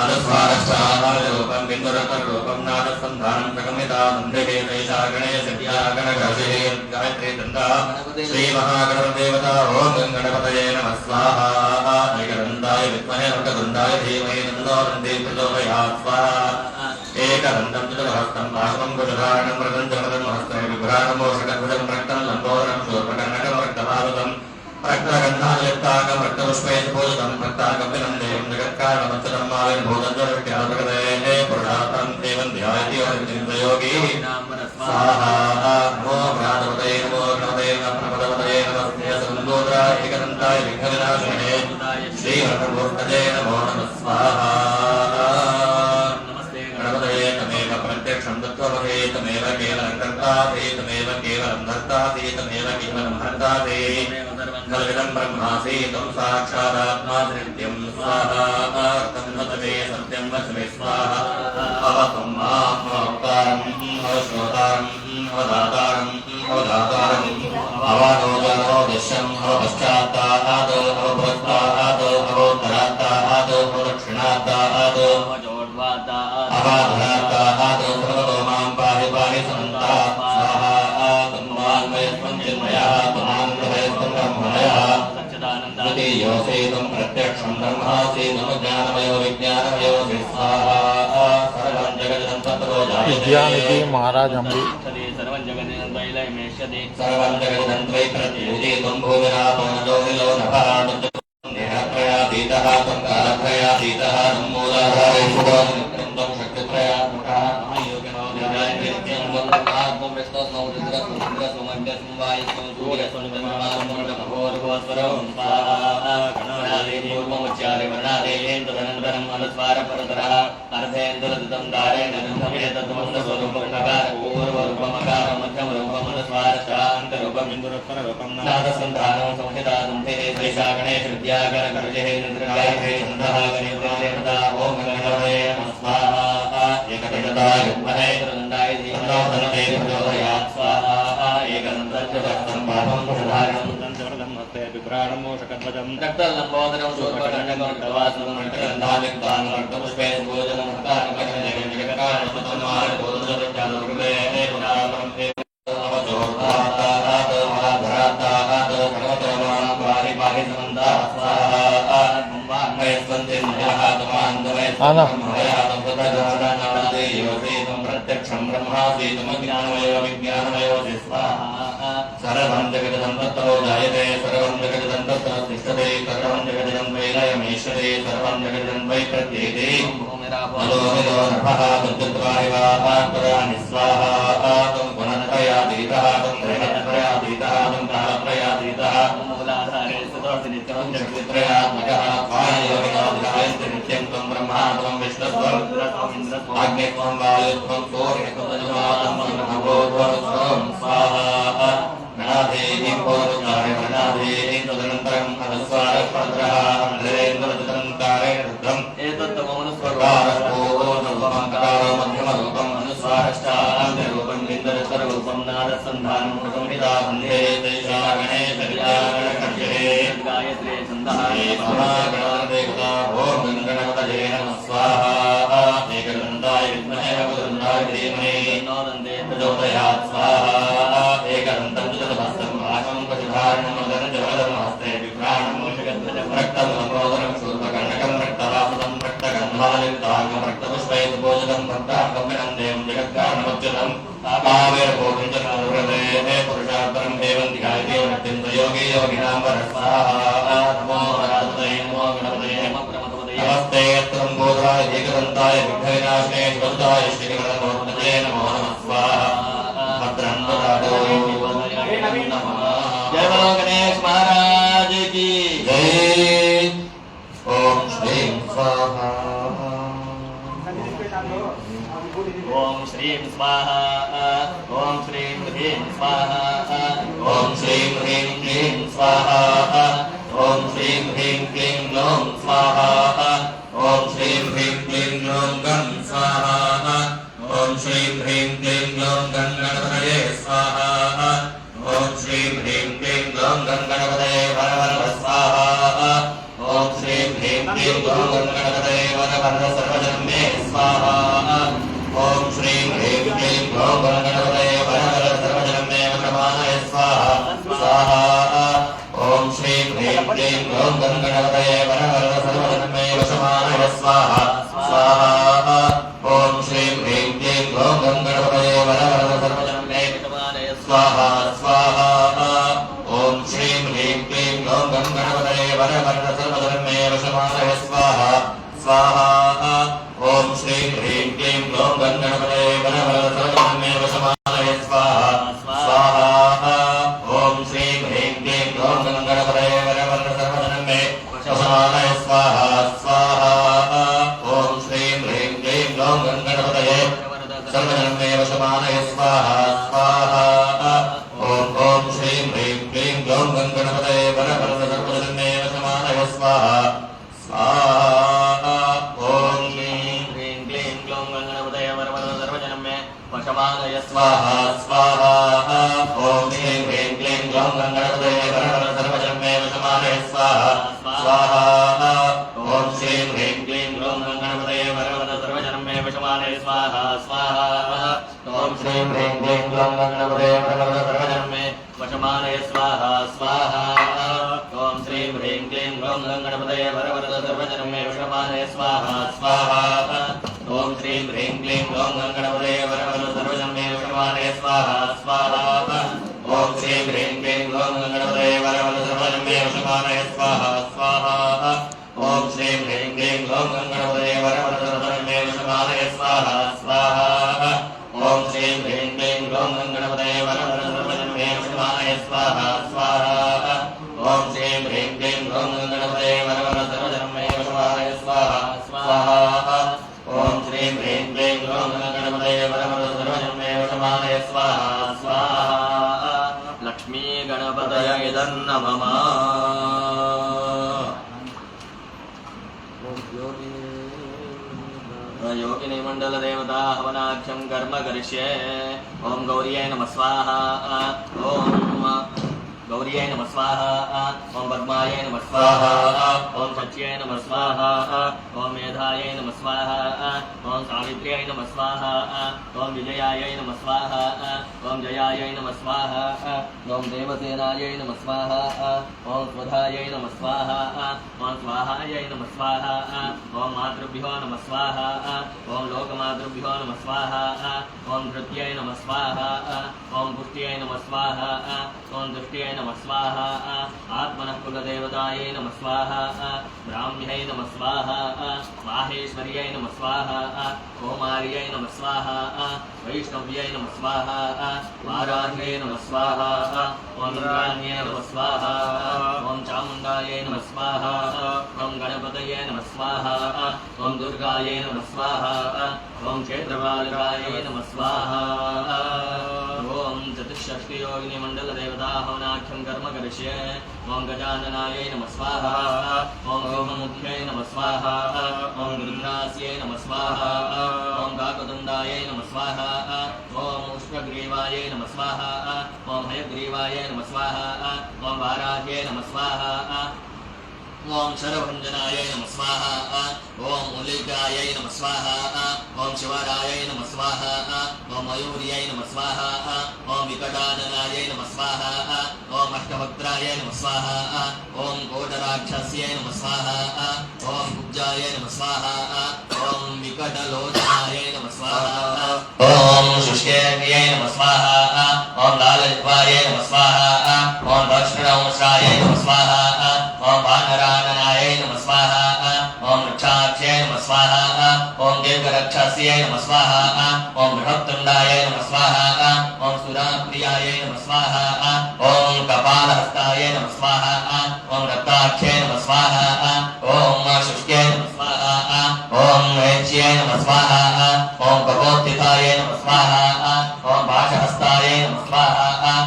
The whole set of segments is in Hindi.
अनुस्वारस्वाहारूपं बिन्दुरतरूपं नादसन्धानं प्रगमिता मन्दिरे गणेशव्यागणघोषे गायत्री दन्ता श्रीमहागणदेवता ॐ गणपतये नमः स्वाहा एकदन्ताय विद्महे वक्रतुण्डाय धीमहि तन्नो दन्ती प्रचोदयात् स्वाहा एकदन्तं चतुर्हस्तं पाशं कुशधारणं मृदं जमदं हस्ते विभ्राणं मोषकध्वजं रक्तं लम्बोदरं शूर्पकर्णकं रक्तभारुतं रक्तगन्धायुक्ताकं रक्तपुष्पैर्भूषितं रक्ताकपिलं देवं जगत्कारणमच्युतं माविर्भूतञ्जलविद्याप्रकृते पुरुषार्थं देवं ध्यायति योगी स्वाहा नमो भ्रातपतये नमो गणपतये नमः प्रपदपतये नमस्ते सुन्दोत्राय एकदन्ताय विघ्नविनाशिने श्रीहरमूर्तये नमो नमः स्वाहा गणपतये तमेव प्रत्यक्षं तत्त्वमहे तमेव केवलं कर्तासि तमेव केवलं धर्तासि तमेव केवलं हर्तासि कल्पितं ब्रह्मासि तं साक्षादात्मा नित्यं स्वाहा तं वदमे सत्यं वचमे स्वाहा अवतं माम् अवतारम् अवश्रोतारम् अवदातारम् अवदातारम् अवानोदशम् अवपश्चात्तात् अवपुरस्तात् अवोत्तरात्तात् अवदक्षिणात्तात् अवाधरात्तात् सर्वतो मां पाहि पाहि समन्तात् स्वाहा तन्मान्मयस्त्वं चिन्मयः त्वमानन्दमयस्त्वं ब्रह्मणयः द्वितीयोऽसि त्वं प्रत्यक्षं ब्रह्मासि त्वं ज्ञानमयो विज्ञानमयोऽसि स्वाहा सर्वं जगदिदं तत्रो जायते महाराज अम्बी सर्वं जगदिदं वैलयमेष्यति सर्वं जगदिदं त्वयि प्रत्युति त्वं भूमिरापो नजोनिलो नभः देहत्रयातीतः त्वं कालत्रयातीतः तं मूलाधारेषु त्वं शक्तित्रयात्मकः योगिनो ध्यायन्त्यं ब्रह्मात्मं विष्णुस्मौ रुद्रस्मौ मण्डस्मौ वायुस्मौ सूर्यस्मौ भूर्भुवस्वरं स्वाहा गणनादेपूर्वमुच्चार्य वर्णादेयेन तदनन्तरम् अनुस्वारपरतरः अर्धेन्दुरदुतं दारेण तद्वन्दस्वरूपं नकारपूर्वरूपमकार मध्यमरूपमनुस्वारशान्तरूपम् इन्दुरुत्तररूपं नादसन्धानं संहितातं ते श्रीशा गणेशविद्यागणकर्जे इन्द्रगायत्रे छन्दः गणेशदेवता ॐ गणपतये नमः स्वाहा एकदन्ताय विद्महे वक्रतुण्डाय धीमहि प्रचोदयात् स्वाहा एकदन्तञ्चभक्तं पापं कुशधारणं तञ्चवरदं हस्ते विभ्राणं मोषकध्वजं रक्तलम्बोदरं शूर्पकर्णकं रक्तवासनं रक्तगन्धायुक्तां रक्तपुष्पेण भोजनं हस्तानकर्णजगं जगत्कारणमतं मार्गोदरं प्रत्यक्षं ब्रह्मासि ज्ञानमयो विज्ञानमयोऽसि स्वाहा सर्वं जगदिदं तत्रो जायते सर्वं जगदिदं तत्र तिष्ठति सर्वं जगदिदं वैलयमेष्यति सर्वं जगदिदं वै प्रत्येते भूमिरापो नभः विद्युत्वारिवाहात्पराणि स्वाहा त्वं गुणत्रयातीतः त्वं ग्रहत्रयातीतः त्वं कालत्रयातीतः मूलाधारे स्थितोऽसि नित्यं शक्तित्रयात्मकः वायुयोगिनो ध्यायन्ति नित्यं त्वं ब्रह्मा त्वं विष्णुस्त्वं अग्नित्वं वायुत्वं सूर्यत्वं भगवत्वं स्वाहा गणाधेहि पूर्वचारे गणाधेहि तदनन्तरम् अनुस्वारपरतरः नरेन्द्रदुतं कारेण रुद्धम् एतत्तमनुस्वारपूर्वरूपमकारो मध्यमरूपम् अनुस्वारश्चान्तरूपं बिन्दुरतररूपं नादसन्धानं प्रगमिता वन्दे तेषा गणेशविद्यागणकर्जे गायत्रे छन्दः महागणदेवता ॐ गणपतये नमः स्वाहा एकदन्ताय विद्महे वक्रतुण्डाय धीमहि तन्नो दन्ते प्रचोदयात् स्वाहा एकदन्तं चतुर्हस्तं पाशं कुशधारणं मदनं जलदं हस्ते विभ्राणं मोषकध्वजं रक्तं लम्बोदरं शूर्पकर्णकं रक्तवासुदं रक्तगन्धायुक्ताङ्गं रक्तपुष्पैर्भूषितं भक्ताकपिलं देवं जगत्कारणमच्युतं पाविर्भूतञ्जलविहृते पुरुषार्थं देवं ध्यायति नित्यं योगी योगिनां वरः स्वाहा नमो भ्रातपतये नमो गणपतये नमः प्रमथपतये नमस्ते त्वं बोधाय एकदन्ताय विघ्नविनाशिने शिवदुताय श्रीगणपतये नमो नमः स्वाहा भद्रं ददातु जय बोलो गणेश महाराज की जय ओम श्रीं स्वाहा ओम श्रीं स्वाहा ओम श्रीं ह्रीं स्वाहा ओम श्रीं ह्रीं क्लीं स्वाहा ओम श्रीं ह्रीं क्लीं ग्लौं स्वाहा ओम श्रीं ह्रीं क्लीं ग्लौं गं स्वाहा ओम श्रीं ह्रीं क्लीं ग्लौं गं गणपतये स्वाहा ओम श्रीं ह्रीं क्लीं ग्लौं गं गणपतये वर वर स्वाहा ओम श्रीं ह्रीं क्लीं ग्लौं गं गणपतये वर वर सर्वजनं मे स्वाहा ओम श्रीं ह्रीं क्लीं ग्लौं गं गणपतये वर वर सर्वजनं मे वशमानय स्वाहा स्वाहा ओम श्रीं ह्रीं क्लीं ग्लौं गं गणपतये वर वर सर्वजनं मे वशमानय स्वाहा स्वाहा ओम श्रीं ह्रीं क्लीं ग्लौं गं गणपतये वर वर सर्वजनं मे वशमानय स्वाहा स्वाहा ओम श्रीं ह्रीं क्लीं ग्लौं गं गणपतये वर वर सर्वजनं मे वशमानय स्वाहा स्वाहा ओम श्रीं ह्रीं क्लीं ग्लौं गं गणपतये वर वर सर्वजनं मे वशमानय स्वाहा स्वाहा ओम श्रीं ह्रीं क्लीं ग्लौं गं गणपतये वर वर सर्वजनं मे वशमानय स्वाहा स्वाहा ओम श्रीं ह्रीं क्लीं ग्लौं गं गणपतये सर्वजनं मे वशमानय स्वाहा स्वाहा ओम श्रीं ह्रीं क्लीं ग्लौं गं गणपतये वर वर सर्वजनं मे वशमानय स्वाहा स्वाहा ओम श्रीं ह्रीं क्लीं ग्लौं गं गणपतये वर वर सर्वजनं मे वशमानय स्वाहा स्वाहा ओम श्रीं ह्रीं क्लीं ग्लौं गं गणपतये वर वर सर्वजनं मे वशमानय स्वाहा स्वाहा ओम श्रीं ह्रीं क्लीं ग्लौं गं गणपतये वर वर सर्वजनं मे वशमानय स्वाहा स्वाहा ओम श्रीं ह्रीं क्लीं ग्लौं गं गणपतये वर वर सर्वजनं मे वशमानय स्वाहा स्वाहा ओम श्रीं ह्रीं क्लीं ग्लौं गं गणपतये वर वर सर्वजनं मे वशमानय स्वाहा स्वाहा ओम श्रीं ह्रीं क्लीं ग्लौं गं गणपतये वर वर सर्वजनं मे वशमानय स्वाहा स्वाहा ओम श्रीं ह्रीं क्लीं ग्लौं गं गणपतये वर वर सर्वजनं मे वशमानय स्वाहा स्वाहा ओम श्रीं ह्रीं क्लीं ग्लौं गं गणपतये वर वर सर्वजनं मे वशमानय स्वाहा स्वाहा ओम श्रीं ह्रीं क्लीं ग्लौं गं गणपतये वर वर सर्वजनं मे वशमानय स्वाहा स्वाहा ओम श्रीं ह्रीं क्लीं ग्लौं गं गणपतये वर वर सर्वजनं मे वशमानय स्वाहा स्वाहा ओम श्रीं ह्रीं क्लीं ग्लौं गं गणपतये वर वर सर्वजनं मे वशमानय स्वाहा स्वाहा लक्ष्मी गणपतये नमः योगिनी मंडल देवता हवनाख्यं कर्म करिष्ये ओम गौर्यै नमः स्वाहा ओम गौर्यै नमः स्वाहा ओम पद्मायै नमः स्वाहा ओम सच्यै नमः स्वाहा ओम मेधायै नमः स्वाहा ओम सावित्र्यै नमः स्वाहा ओम विजयायै नमः स्वाहा ओम जयायै नमः स्वाहा ओम देवसेनायै नमः स्वाहा ओम स्वधायै नमः स्वाहा ओम स्वाहायै नमः स्वाहा ओम मातृभ्यो नमः स्वाहा ओम लोकमातृभ्यो नमः स्वाहा ओम धृत्यै नमः स्वाहा ओम पुष्ट्यै नमः स्वाहा ओम दुष्ट्यै नमः स्वाहा आत्मनः कुलदेवतायै नमः स्वाहा ब्राह्म्यै नमः स्वाहा माहेश्वर्यै नमः स्वाहा कौमार्यै नमः स्वाहा वैष्णव्यै नमः स्वाहा वाराह्यै नमः स्वाहा ओम इंद्राण्यै नमः स्वाहा ओम चामुण्डायै नमः स्वाहा ओम गणपतये नमः स्वाहा ओम दुर्गायै नमः स्वाहा ओम क्षेत्रपालकायै नमः स्वाहा ओम चतुष्षष्टियोगिनी मंडल देवता हवनाख्यं कर्म करिष्ये ओम गजाननायै नमः स्वाहा ओम सोममुख्यै नमः स्वाहा ओम रुद्रास्यै नमः स्वाहा ओम काकतुण्डायै नमः स्वाहा ओम उष्णग्रीवायै नमः स्वाहा ओम हयग्रीवायै नमः स्वाहा ओम वाराह्यै नमः स्वाहा ओम शरभञ्जनायै नमः स्वाहा ओम मूलिकायै नमः स्वाहा ओम शिवरायै नमः स्वाहा ओम मयूर्यै नमः स्वाहा ओम विकटाननायै नमः स्वाहा ओम अष्टभक्त्रायै नमः स्वाहा ओम कोटराक्षस्यै नमः स्वाहा ओम कुब्जायै नमः स्वाहा ओम विकटलोचनायै नमः स्वाहा ओम शुष्केन्द्रियै नमः स्वाहा ओम लालजिह्वायै नमः स्वाहा ओम दक्षिणवंशायै नमः स्वाहा ओम वानराननायै नमः स्वाहा ओम वृक्षाख्यै नमः स्वाहा ओम दीर्घरक्षस्यै नमः स्वाहा ओम बृहत्तुण्डायै नमः स्वाहा ओम सुराप्रियायै नमः स्वाहा ओम कपालहस्तायै नमः स्वाहा ओम रक्ताख्यै नमः स्वाहा ओम शुष्कै नमः स्वाहा ओम वेच्यै नमः स्वाहा ओम कपोत्थितायै नमः स्वाहा ओम पाशहस्तायै नमः स्वाहा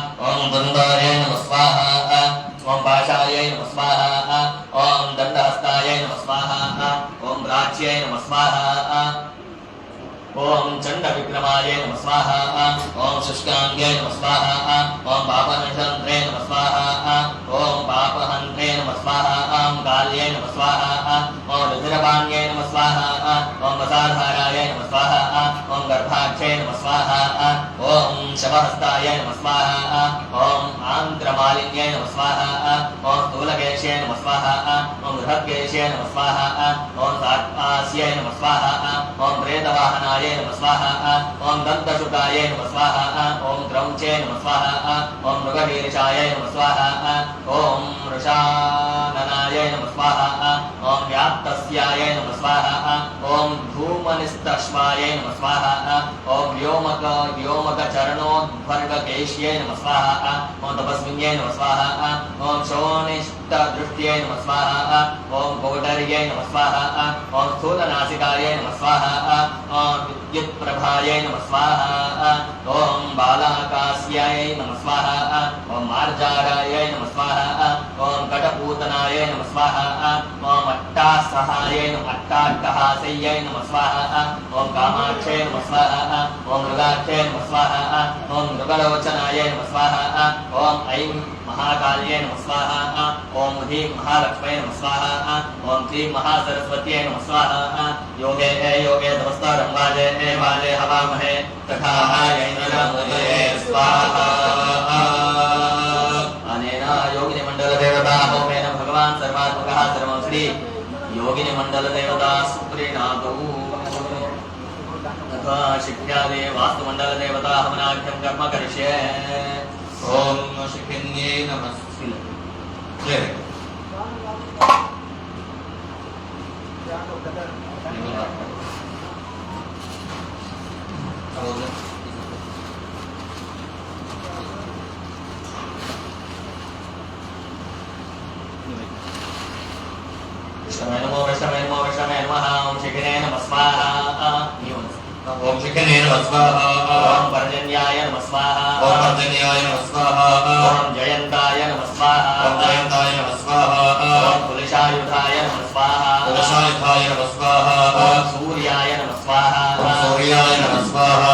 शुष्काय नमः स्वाहा ओम शुष्कांगे नमः स्वाहा ओम पापहंत्रे नमः स्वाहा ओम पापहंत्रे नमः स्वाहा ओम काल्ये नमः स्वाहा ओम रुद्रपाण्ये नमः स्वाहा ओम वसाधाराय नमः स्वाहा ओम गर्भाक्षे नमः स्वाहा ओम शवहस्ताय नमः स्वाहा ओम आंत्रमालिन्ये नमः स्वाहा ओम स्थूलकेशे नमः स्वाहा ओम बृहत्केशे नमः स्वाहा ओम सात्पास्ये नमः स्वाहा ओम प्रेतवाहनाय नमः स्वाहा ओम दन्तशुकाय नमः स्वाहा ओम क्रौञ्चे नमः स्वाहा ओम मृगशीर्षाय नमः स्वाहा ओम वृषाननाय नमः स्वाहा ओम व्याप्तस्याय नमः स्वाहा ओम धूमनिस्तश्वाय नमः स्वाहा ओम व्योमकचरणोद्भर्गकेश्ये नमः स्वाहा ओम तपस्विन्ये नमः स्वाहा ओम शोनिष्टदृष्ट्ये नमः स्वाहा ओम कोटर्ये नमः स्वाहा ओम स्थूलनासिकाय नमः स्वाहा ओम विद्युत्प्रभाय नमः स्वाहा ओम बालाकास्याय नमः स्वाहा ओम मार्जाराय नमः स्वाहा ओम कटपूतनाय नमः स्वाहा ओम अट्टासहाय नमः अट्टाट्टहासय नमः स्वाहा ओम कामाक्षे नमः स्वाहा ओम मृगाक्षे नमः स्वाहा ओम मृगलोचनाय नमः स्वाहा ओम ऐं महाकाल्ये नमः स्वाहा ओम ह्रीं महालक्ष्म्यै नमः स्वाहा ओम क्लीं महासरस्वत्यै नमः स्वाहा योगे तमस्तारं वाजे हवामहे तथा यैन्द्रमुदये स्वाहा अनेन योगिनिमण्डलदेवता होमेन भगवान् सर्वात्मकः सर्वं श्री योगिनिमण्डलदेवता सुप्रीणातु तथा शिख्यादे वास्तुमण्डलदेवता हवनाख्यं कर्म करिष्ये ओम शिखिन्ये नमः विष्णवे नमो नमः ओम शिखिने नमः स्वाहा ओम शिखिने नमः स्वाहा ओम पर्जन्याय नमः स्वाहा ओम पर्जन्याय नमः स्वाहा ओम जयंताय नमः स्वाहा ओम जयंताय नमः स्वाहा ओम पुरुषायुधाय नमः स्वाहा पुरुषायुधाय नमः स्वाहा ओम सूर्याय नमः स्वाहा ओम सूर्याय नमः स्वाहा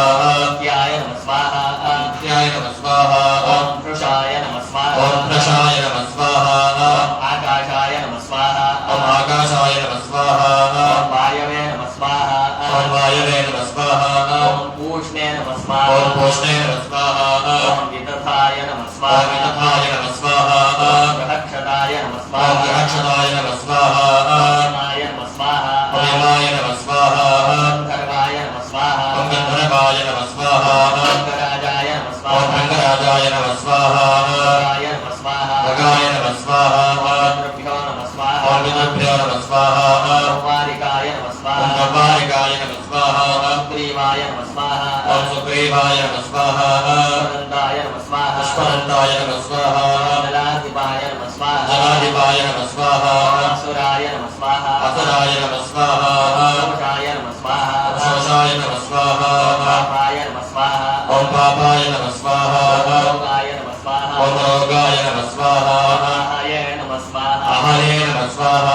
नित्याय नमः स्वाहा नित्याय नमः स्वाहा ओम वृषाय नमः स्वाहा ओम वृषाय नमः स्वाहा ओम आकाशाय नमः स्वाहा ओम आकाशाय नमः स्वाहा ओम वायवे नमः स्वाहा ओम वायवे नमः स्वाहा ओम पूष्णे नमः स्वाहा ओम पूष्णे नमः स्वाहा ओम वितथाय नमः स्वाहा ओम वितथाय नमः स्वाहा ओम ग्रहक्षताय नमः स्वाहा ओम ग्रहक्षताय नमः स्वाहा ओम यमाय नमः स्वाहा ओम यमाय नमः स्वाहा ओम गन्धर्वाय नमः स्वाहा ओम गन्धर्वाय नमः स्वाहा ओम रंगराजाय नमः स्वाहा ओम रंगराजाय नमः स्वाहा ओम रगाय नमः स्वाहा रगाय नमः स्वाहा ओम पितृभ्यो नमः स्वाहा ओम पितृभ्यो नमः स्वाहा ओम वारिकाय नमः स्वाहा ओम वारिकाय नमः स्वाहा ओम सुग्रीवाय नमः स्वाहा ओम सुग्रीवाय नमः स्वाहा पुष्पदन्ताय नमः स्वाहा पुष्पदन्ताय नमः स्वाहा जलाधिपाय नमः स्वाहा जलाधिपाय नमः स्वाहा असुराय नमः स्वाहा असुराय नमः स्वाहा शोषाय नमः स्वाहा शोषाय नमः स्वाहा पापाय नमः स्वाहा ओम पापाय नमः स्वाहा रोगाय नमः स्वाहा ओम रोगाय नमः स्वाहा आहाय नमः स्वाहा आहाय नमः स्वाहा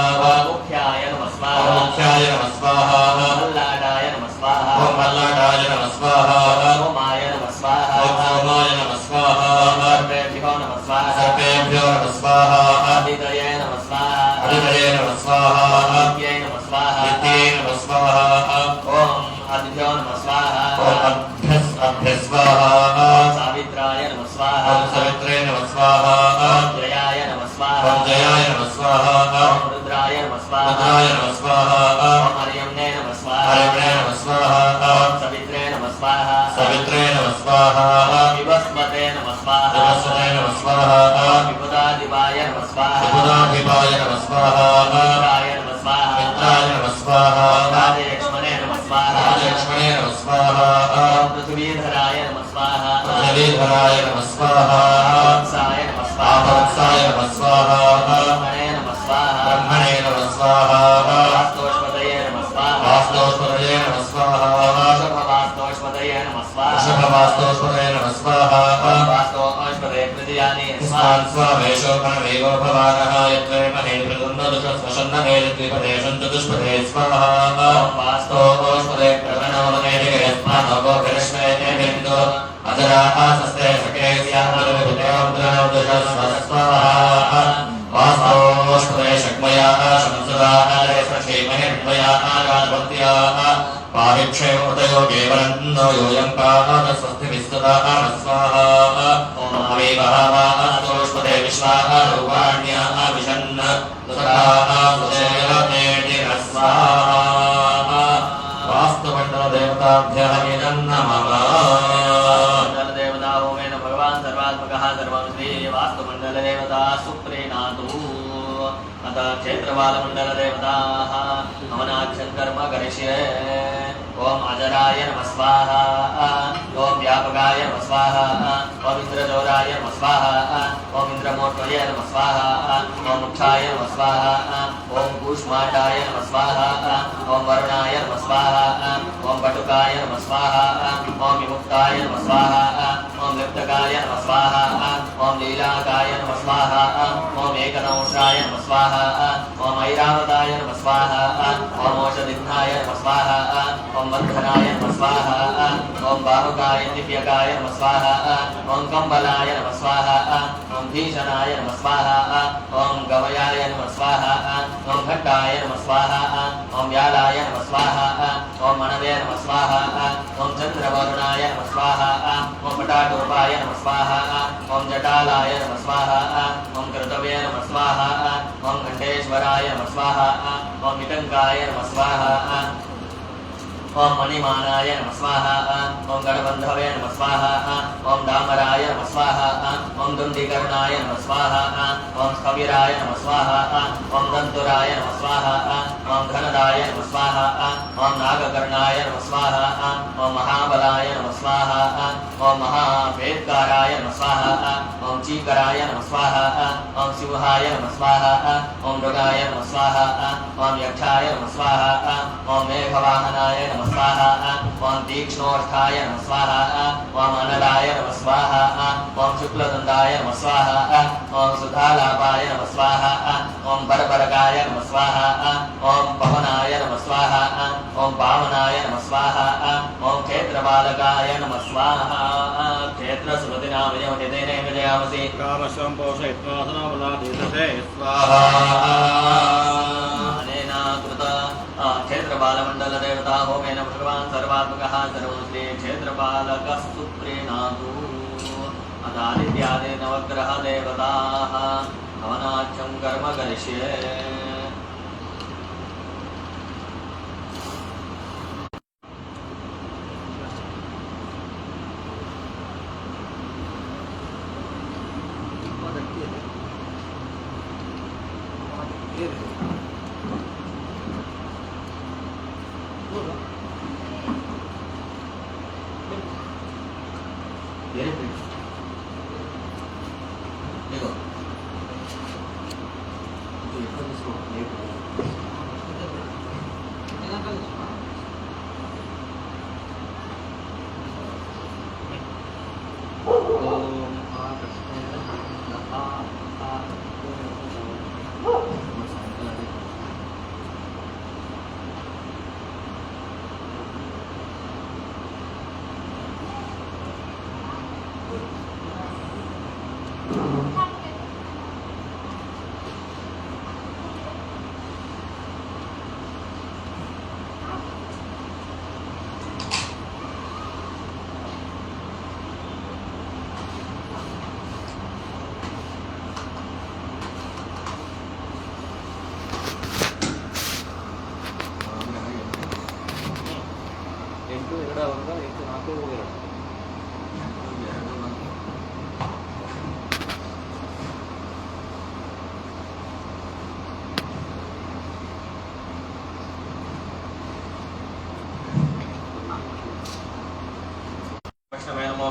मुख्याय नमः स्वाहा मुख्याय नमः स्वाहा मल्लाडाय नमः स्वाहा ओम मल्लाडाय नमः स्वाहा सोमाय नमः स्वाहा ओम सोमाय नमः स्वाहा सर्वेभ्यो नमः स्वाहा सर्वेभ्यो नमः स्वाहा अदितये नमः स्वाहा अदितये नमः स्वाहा नित्ये नमः स्वाहा नित्ये नमः स्वाहा ओम अदिभ्यो नमः स्वाहा ओम अभ्यः स्वाहा सावित्राय नमः स्वाहा ओम सावित्रे नमः स्वाहा जयाय नमः स्वाहा ओम जयाय नमः स्वाहा रुद्राय नमः स्वाहा रुद्राय नमः स्वाहा हरियम्ने नमः स्वाहा हरियम्ने नमः स्वाहा सवित्रे नमः स्वाहा सवित्रे नमः स्वाहा विवस्वते नमः स्वाहा विवस्वते नमः स्वाहा विपुदाधिपाय नमः स्वाहा विपुदाधिपाय नमः स्वाहा मित्राय नमः स्वाहा मित्राय नमः स्वाहा राजलक्ष्मणे नमः स्वाहा राजलक्ष्मणे नमः स्वाहा पृथ्वीधराय नमः स्वाहा पृथ्वीधराय नमः स्वाहा वत्साय नमः स्वाहा वत्साय नमः स्वाहा ब्रह्मणे नमः स्वाहा ब्रह्मणे नमः स्वाहा वास्तोष्पतये नमः स्वाहा वास्तोष्पतये नमः स्वाहा शुभवास्तोष्पतये नमः स्वाहा शुभवास्तोष्पतये नमः स्वाहा वास्तोष्पतये तृतीयानि स्वान् स्वामेशो प्रणवेगो भवानः यत्र महे प्रदुन्नदुषस्वशन्नने द्विपदेशं चतुष्पदे स्वाहा वास्तोष्पदे प्रवणोदने यस्मानोगोभिरश्मे बिन्दो अजराः सस्ते सखे स्यामदुषस्वस्वाहा वास्तोष्पदे शक्मयाः शंसदाः श्रीमहिर्मयाः राजभक्त्याः पारिक्षेमृतयो केवलन्नो योऽयं पाद स्वस्तिभिस्तदाः स्वाहा अवीवहास्तोष्पदे विश्वाः रूपाण्याः विशन्न दुसराः सुसेवतेटिः स्वाहा वास्तुमण्डलदेवताभ्यः इदं नमः मण्डलदेवता होमेन भगवान् सर्वात्मकः सर्वं श्री वास्तुमण्डलदेवता सुप्रीणातु अथ क्षेत्रपालमण्डलदेवताः हवनाख्यं कर्म करिष्ये ओम अजराय नमः स्वाहा ओम व्यापकाय नमः स्वाहा ओम इंद्रचौराय नमः स्वाहा ओम इंद्रमूर्तये नमः स्वाहा ओम मुक्षाय नमः स्वाहा ओम कूष्माण्डाय नमः स्वाहा ओम वरुणाय नमः स्वाहा ओम पटुकाय नमः स्वाहा ओम विमुक्ताय नमः स्वाहा ओम लिप्तकाय नमः स्वाहा ओम लीलाकाय नमः स्वाहा ओम एकदंशाय नमः स्वाहा ओम ऐरावताय नमः स्वाहा ओम औषधिघ्नाय नमः स्वाहा ओम बन्धनाय नमः स्वाहा ओम बाहुकाय दिव्यकाय नमः स्वाहा ओम कम्बलाय नमः स्वाहा ओम भीषणाय नमः स्वाहा ओम गवयाय नमः स्वाहा ओम घट्टाय नमः स्वाहा ओम व्यालाय नमः स्वाहा ओम मनवे नमः स्वाहा ओम चन्द्रवरुणाय नमः स्वाहा ओम पटाटोपाय नमः स्वाहा ओम जटालाय नमः स्वाहा ओम कृतवे नमः स्वाहा ओम घण्टेश्वराय नमः स्वाहा ओम निटङ्काय नमः स्वाहा ओम मणिमानाय नमः स्वाहा ओम गणबन्धवे नमः स्वाहा ओम डामराय नमः स्वाहा ओम दुण्डिकर्णाय नमः स्वाहा ओम स्कविराय नमः स्वाहा ओम दन्तुराय नमः स्वाहा ओम घनदाय नमः स्वाहा ओम नागकर्णाय नमः स्वाहा ओम महाबलाय नमः स्वाहा ओम महावेदकाराय नमः स्वाहा ओम चीकराय नमः स्वाहा ओम सिंहाय नमः स्वाहा ओम मृगाय नमः स्वाहा ओम यक्षाय नमः स्वाहा ओम मेघवाहनाय नमः स्वाहा ओम तीक्ष्णोष्ठाय नमः स्वाहा ओम अनलाय नमः स्वाहा ओम शुक्लदन्ताय नमः स्वाहा ओम सुधालापाय नमः स्वाहा ओम बरबरकाय नमः स्वाहा ओम पवनाय नमः स्वाहा ओम पावनाय नमः स्वाहा ओम क्षेत्रपालकाय नमः स्वाहा क्षेत्रस्मृतिनामयोनितेन विजयामसि कामशं पोषयित्वा सनामलादीतसे स्वाहा अनेन कृत क्षेत्रपालमण्डलदेवता होमेन भगवान् सर्वात्मकः सर्वं श्री क्षेत्रपालकः सुप्रीणातु अदादित्यादि नवग्रहदेवताः हवनाख्यं कर्म करिष्ये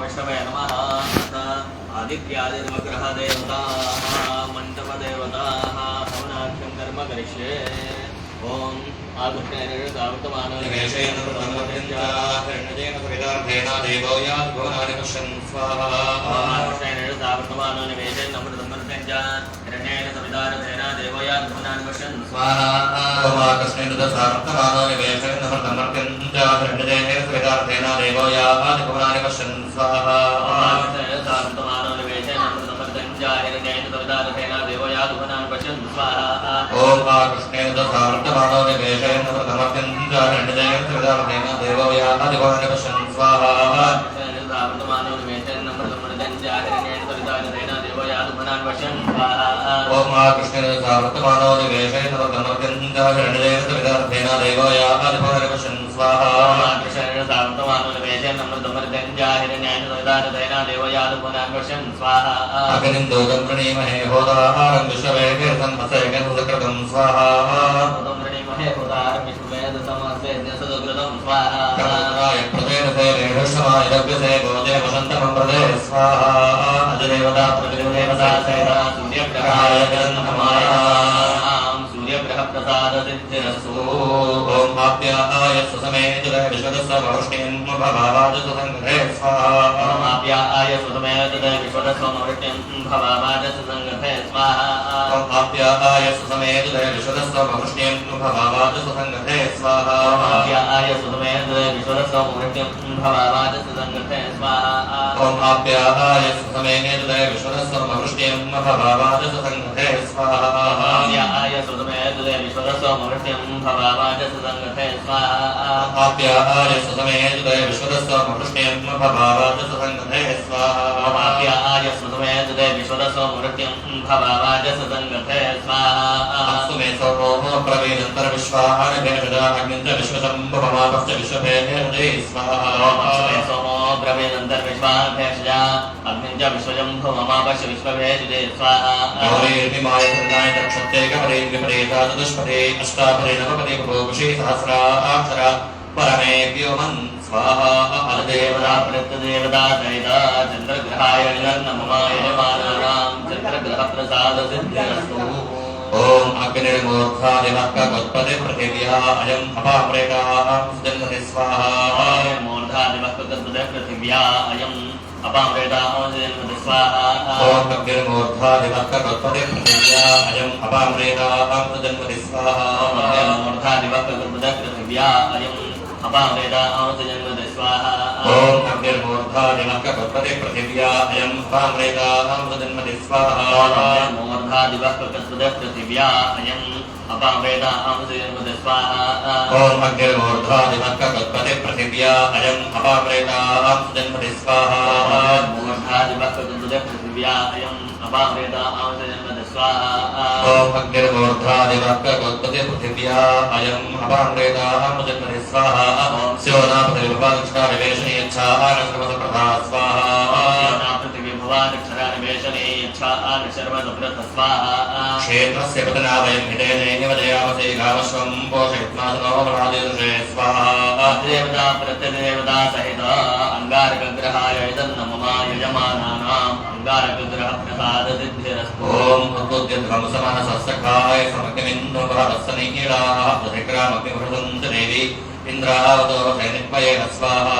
विष्णवे नमः आदित्यादि नवग्रहदेवताः मण्डपदेवताः हवनाख्यं कर्म करिष्ये ओम आकृष्णेन सावृतमानो निवेशेन प्रथमत्यञ्चारणजेन सवितार्थेन देवो यात् भुवनानि पश्यन् स्वाहा आकृष्णेन सावृतमानो निवेशेन नमृतमृतञ्चारणेन सवितार्थेन देवो यात् भुवनानि पश्यन् स्वाहा कृष्णेन सार्थमानो निवेशेन नमृतमत्यञ्चारणजेन सवितार्थेन देवो यात् भुवनानि पश्यन् स्वाहा आकृष्णेन सावृतमानो निवेशेन नमृतमृतञ्चारणेन सवितार्थेन देवो यात् भुवनानि पश्यन् स्वाहा ओम कृष्णेन सार्थमानो निवेशेन नमृतमत्यञ्चारणजेन सवितार्थेन देवो यात् भुवनानि पश्यन् स्वाहा ओम कृष्णेन सार्थमानो निवेशेन नमृतमत्यञ्चारणजेन सवितार्थेन देवो यात् भुवनानि पश्यन् स्वाहा कृष्णेन सावृतमानो निवेशेन नमृतमृतञ्चारणेन सवितार्थेन देवो यात् भुवनानि पश्यन् स्वाहा अग्निं दूतं प्रणीमहे होताहारं विश्ववेदं हसेकं सुकृतं स्वाहा कर्मणाय प्रदेन से रेणुष्माय लभ्यसे गोजे वसन्तमं प्रदे स्वाहा अजदेवता प्रतिदेवता सेना सूर्यग्रहाय गन्धमाय सूर्यग्रह प्रसाद सिद्धिरस्तु ओम आप्याय सुसमेत विश्वदस्य वरुष्णीं भवावाद सुसंग्रहे स्वाहा आप्याय सुसमेत विश्वदस्य वरुष्णीं भवावाद सुसंग्रहे स्वाहा ओम आप्याय सुसमेत विश्वदस्य वरुष्णीं भवावाद सुसंग्रहे स्वाहा आप्याय सुसमेत विश्वदस्य वरुष्णीं भवावाद सुसंग्रहे स्वाहा ओम आप्याय सुसमेत विश्वदस्य वरुष्णीं भवावाद सुसंग्रहे स्वाहा आप्याय सुसमेत विश्वदस्य वरुष्णीं भवावाद सुसंग्रहे स्वाहा आप्याय सुसमेत विश्वदस्य वरुष्णीं भवावाद सुसंग्रहे स्वाहा आप्याय सुसमेत विश्वदस्य वरुष्णीं भवावाद सुसंग्रहे स्वाहा अस्तु मे सोमो प्रवीणन्तर विश्वाहार भेषजा अग्निञ्च विश्वशम्भवमापश्च विश्वभेदे स्वाहा सोमो ब्रह्मेनन्तर विश्वाभेषजा अग्निञ्च विश्वशम्भवमापश्च विश्वभेषजे स्वाहा गौरीर्मिमाय धन्याय तक्षत्येकपदे विपरीता चतुष्पदे अष्टापदे नवपदे बभूषि सहस्राक्षरा परमे व्योमन् स्वाहा देवता प्रत्यदेवता सहिता चन्द्रग्रहाय नममाय मानानां चन्द्रग्रह प्रसाद सिद्धिरस्तु ओम अग्निर्मूर्धादिवः कल्पते पृथिव्या अयम् अपामृताः जन्मनि स्वाहा मूर्धादिवः कल्पते पृथिव्या अयम् अपामृताः जन्मनि स्वाहा ओम अग्निर्मूर्धादिवः कल्पते पृथिव्या अयम् अपामृताः जन्मनि स्वाहा मूर्धादिवः कल्पते पृथिव्या अयम् अपामृताः जन्मनि स्वाहा ओम अग्निर्मूर्धादिवः कल्पते पृथिव्या अयम् अपामृताः जन्मनि स्वाहा मूर्धादिवः कल्पते पृथिव्या अयम् अपामृताः जन्मनि स्वाहा ओम अग्निर्मूर्धादिवः कल्पते पृथिव्या अयम् अपामृताः जन्मनि स्वाहा मूर्धादिवः कल्पते पृथिव्या अयम् अपामृताः जन्मनि स्वाहा ओम अग्निर्मूर्धादिवः कल्पते पृथिव्या अयम् अपामृताः जन्मनि स्वाहा स्योनापतिर्भवादक्षरानिवेशने यच्छा आनश्रमसप्रभा स्वाहा पृथिवीभवादक्षरानिवेशने यच्छा आनश्रमसप्रभा स्वाहा क्षेत्रस्य पतनावयं हितेनैव जयामसे गावश्वं पोषयित्मासनो बलादिदृशे स्वाहा देवता प्रत्यदेवता सहित अंगारकग्रहाय इदन्नममा यजमानानाम् अंगारकग्रह प्रसाद सिद्धिरस्तु ओम उद्बुद्ध्यध्वंसमनसस्सखाय समग्निमिन्दुभवत्सनीलाः प्रतिक्रामग्निभृदन्त देवी इन्द्रावतो सैनिक्मयेन स्वाहा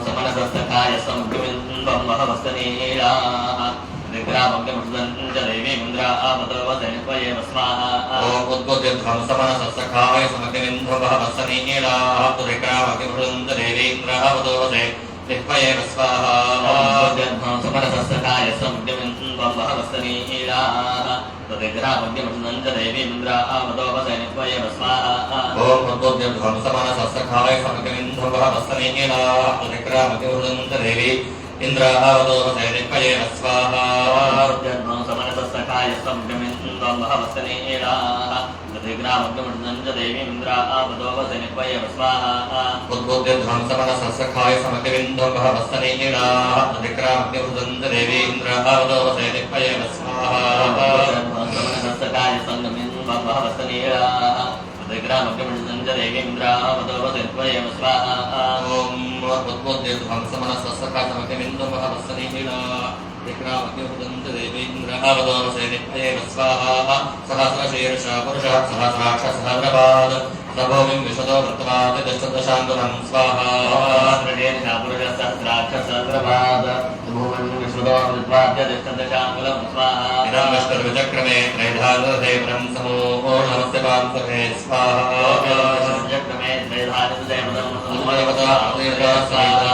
समनसस्सखाय समग्निमिन्दं वहवस्तनीलाः प्रतिक्रामग्निभृदन्त देवी इन्द्रावतो सैनिक्मयेन स्वाहा ओम उद्बुद्ध्यध्वंसमनसस्सखाय समग्निमिन्दुभवत्सनीलाः प्रतिक्रामग्निभृदन्त देवी इन्द्रावतो सैनिक्मयेन स्वाहा समनसस्सखाय समग्निमिन्दं वहवस्तनीलाः प्रतिक्रामग्निभृदन्त देवी इन्द्रावतो सैनिक्मयेन स्वाहा ओम उद्बुद्ध्यध्वंसमनसस्सखाय समग्निमिन्दुभवत्सनीलाः प्रतिक्रामग्निभृदन्त देवी इन्द्रावतो सैनिक्मयेन स्वाहा समनसस्सखाय समग्निमिन्दं वहवस्तनीलाः प्रतिक्रामग्निभृदन्त देवी इन्द्रावतो सैनिक्मयेन स्वाहा उद्बुद्ध्यध्वंसमनसस्सखाय समग्निमिन्दुभवत्सनीलाः प्रतिक्रामग्निभृदन्त देवी इन्द्रावतो सैनिक्मयेन स्वाहा समनसस्सखाय समग्निमिन्दं वहवस्तनीलाः प्रतिक्रामग्निभृदन्त देवी इन्द्रावतो सैनिक्मयेन स्वाहा ओम उद्बुद्ध्यध्वंसमनसस्सखाय समग्निमिन्दुभवत्सनीलाः विक्रामग्निहुदन्त देवीन्द्रावतोमसे नित्येव स्वाहा सहस्रशीर्षः पुरुषः सहस्राक्षः सहस्रपाद सभोमिं विशदो वर्तमाते दशदशाङ्गुलं स्वाहा सहस्रशीर्षः पुरुषः सहस्राक्षः सहस्रपाद सभोमिं विशदो वर्तमाते दशदशाङ्गुलं स्वाहा इदं विष्णुर्विचक्रमे त्रैधानुदेवनं समूहो नमस्ते पांसुहे स्वाहा विचक्रमे त्रैधानुदेवनं देवता देवता स्वाहा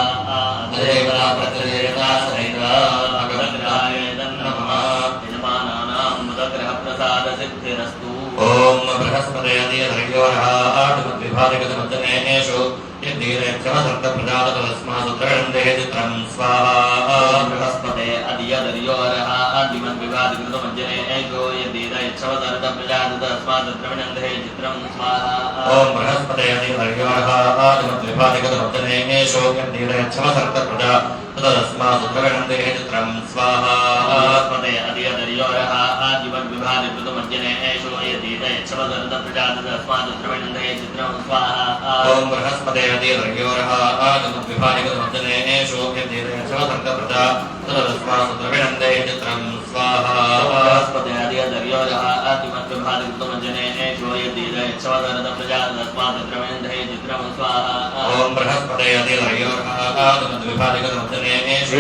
देवता प्रत्यदेवता सहिता भगवद्राय नमः यजमानानां मुदग्रह प्रसाद सिद्धिरस्तु ओम बृहस्पतये अधियर्योरः आत्मद्विभादिगतमज्जनेषु यद्दीरेक्षमसर्गप्रजाततस्मासुत्रगन्धे चित्रं स्वाहा बृहस्पते अधियर्योरः आत्मद्विभादिगतमज्जनेषु यद्दीरेक्षमसर्गप्रजाततस्मासुत्रगन्धे चित्रं स्वाहा ओम बृहस्पतये अधियर्योरः आत्मद्विभादिगतमज्जनेषु यद्दीरेक्षमसर्गप्रजाततस्मासुत्रगन्धे चित्रं स्वाहा बृहस्पते अधियर्योरः आत्मद्विभादिगतमज्जनेषु यद्दीरेक्षमसर्गप्रजाततस्मासुत्रगन्धे चित्रं स्वाहा ओम बृहस्पते अधियर्योरः आत्मद्विभादिगतमज्जनेषु यद्दीरेक्षमसर्गप्रजाततस्मासुत्रगन्धे चित्रं स्वाहा बृहस्पते अधियर्योरः आत्मद्विभादिगतमज्जनेषु यद्दीरेक्षमसर्गप्रजाततस्मासुत्रगन्धे चित्रं स्वाहा ओम बृहस्पते अधियर्योरः आत्मद्विभादिगतमज्जनेषु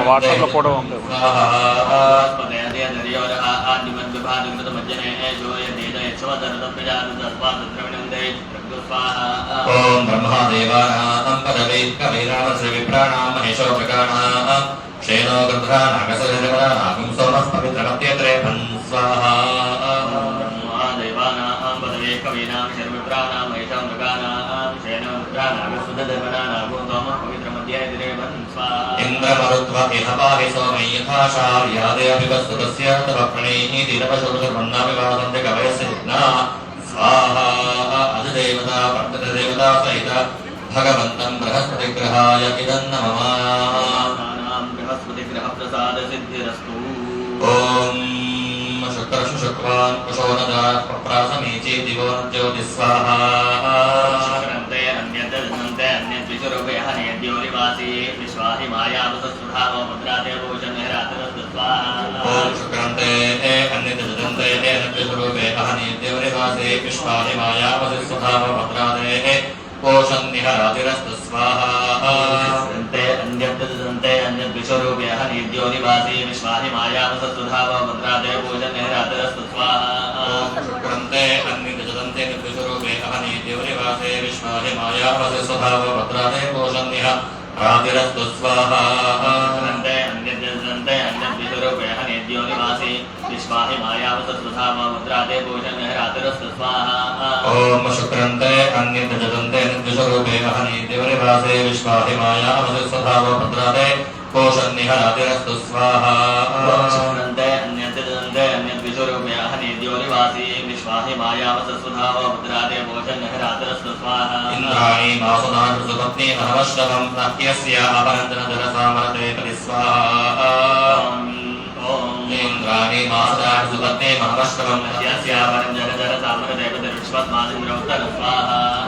వాట్సాప్లో ఫోటో పంపు. बृहस्पते अधियर्योरः आत्मद्विभादिगतमज्जनेषु यद्दीरेक्षमसर्गप्रजाततस्मासुत्रगन्धे चित्रं स्वाहा ओम ब्रह्मदेवानां पदवे कविरामस्य विप्राणां महेशोपकाणां क्षेनो गन्धरानागसरिजगणानां सोमः पवित्रमत्यत्रेभन् स्वाहा देवानां पदवे कवीनां शर्मित्राणां महिषामृगाणां क्षेनमित्राणागसुदधर्मणानां सोमः पवित्रमध्यत्रेभन् स्वाहा इन्द्रमरुत्व इह पाहि सोमै यथा शार्यादेऽपिवस्तुतस्य तव प्रणीतिरपशुभर्मन्नाभिवादन्ते कवयस्य यज्ञा स्वाहा अधिदेवता वर्तदेवता सहित भगवन्तं बृहस्पतिग्रहाय इदं नमः बृहस्पतिग्रहप्रसाद सिद्धिरस्तु ओम शुक्रशु शुक्वान् कुशोनदा पप्रासमीची दिवो ज्योतिः स्वाहा शुक्रन्ते अन्यद्दन्ते अन्यद्विषुरूपे हनेद्योनिवासी विश्वाहि मायावसुधावो मुद्राते भूषणेरातरस्तु स्वाहा ओम शुक्रन्ते अन्यद्दन्ते अन्यद्विषुरूपे अहनीद्योनिवासे विश्वाहि मायावसि सुधावभद्रादे पोषन्निहरातिरस्तु स्वाहा शुक्रन्ते अन्यद्विषुरूपे हनेद्योनिवासी विश्वाहि मायावसुधावो मुद्राते भूषणेरातरस्तु स्वाहा शुक्रन्ते अन्यद्दन्ते अन्यद्विषुरूपे अहनीद्योनिवासे विश्वाहि मायावसि सुधावभद्रादे पोषन्निहरातिरस्तु स्वाहा शुक्रन्ते अन्यद्विषुरूपे हनेद्योनिवासी विश्वाहि मायावसुधावो मुद्राते भूषणेरातरस्तु स्वाहा ओम शुक्रन्ते अन्यद्दन्ते अन्यद्विषुरूपे अहनीद्योनिवासे विश्वाहि मायावसि सुधावभद्रादे पोषन्निहरातिरस्तु स्वाहा शुक्रन्ते अन्यद्विषुरूपे हनेद्योनिवासी विश्वाहि मायावसुधावो मुद्राते भूषणेरातरस्तु स्वाहा इंद्राणि मासुनान् सुपत्नी महवश्रवं नाट्यस्य अपरन्तनजरसामरते परिस्वाहा इंद्राणि मासुनान् सुपत्नी महवश्रवं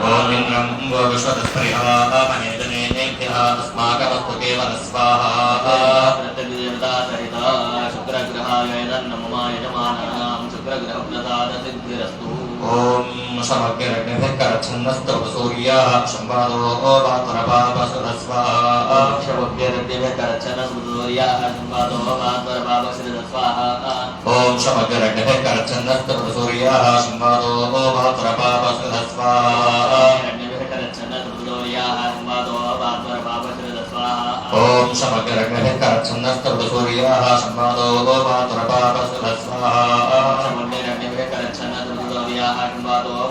ओम इंद्रं वो विश्वतस्परिहा महेदनेभ्यः अस्माकमस्तु केवल स्वाहा देवता सहिता शुक्रग्रहाय नमः यजमानानां शुक्रग्रहप्रसाद सिद्धिरस्तु ओम समग्रग्निभिः सूर्याः संवादो वातुरपापसुरस्वाहा ओम समग्रग्निभिः सूर्याः संवादो वातुरपापसुरस्वाहा ओम समग्रग्निभिः सूर्याः संवादो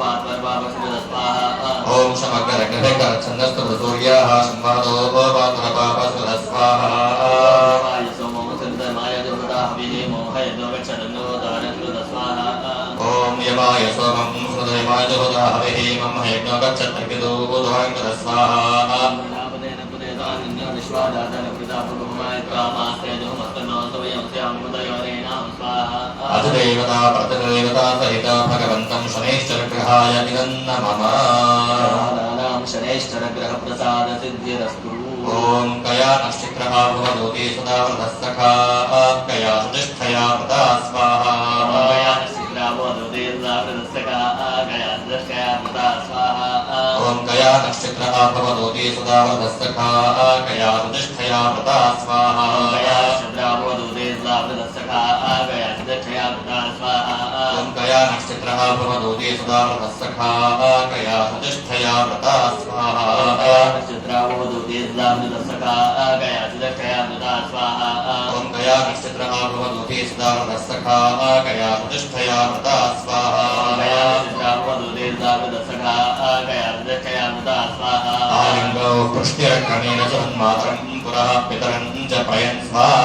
वातुरपापसुरस्वाहा ओम समग्रग्निभिः सूर्याः संवादो वातुरपापसुरस्वाहा ओम यमाय सोमं सुदयमाय जुहोता हविः मम यज्ञो गच्छत्रिकिदो बुधवाङ्कर स्वाहा अधिदेवता प्रतिदेवता सहित भगवन्तं शनैश्चरग्रहाय इदं नमः शनैश्चरग्रहप्रसाद सिद्धिरस्तु ॐ कया नक्षत्रः भवदोति सदा व्रतः सखा कया सुतिष्ठया व्रता स्वाहा गया नक्षत्रा भवदोति सदा व्रतः सखा गया सुतिष्ठया व्रता स्वाहा ॐ कया नक्षत्रः भवदोति सदा व्रतः सखा कया सुतिष्ठया व्रता स्वाहा गया नक्षत्रा भवदोति सदा व्रतः सखा गया सुतिष्ठया व्रता स्वाहा ॐ कया नक्षत्रः भवदोति सदा व्रतः सखा कया सुतिष्ठया व्रता स्वाहा नक्षत्रा भवदोति सदा व्रतः सखा गया सुतिष्ठया व्रता स्वाहा ॐ कया नक्षत्रः भवदोति सदा व्रतः सखा कया सुतिष्ठया व्रता स्वाहा गया नक्षत्रा भवदोति सदा व्रतः सखा गया सुतिष्ठया व्रता स्वाहा आलिङ्गौ पुष्टिरक्षणेन च तन्मातरं पुरः पितरं च प्रयन् स्वाहा